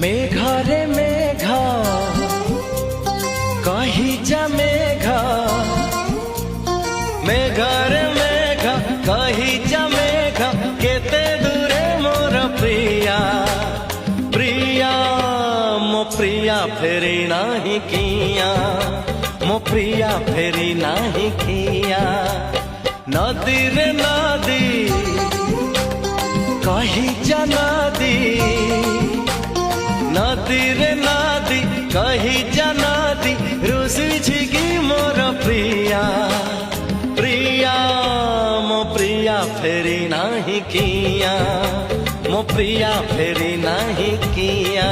मेघा रे मेघा कही जा मेघा, मेघा रे मेघा कही जा मेघा, केते दूरे मोर प्रिया, प्रिया मो प्रिया फेरी नाही किया, मो प्रिया फेरी नाही किया। नदी रे नदी कही जा नदी, नदी रे नदी कही जा नदी, रुसी की मोर प्रिया, प्रिया मो प्रिया फेरी नाही किया, मो प्रिया फेरी नाही किया।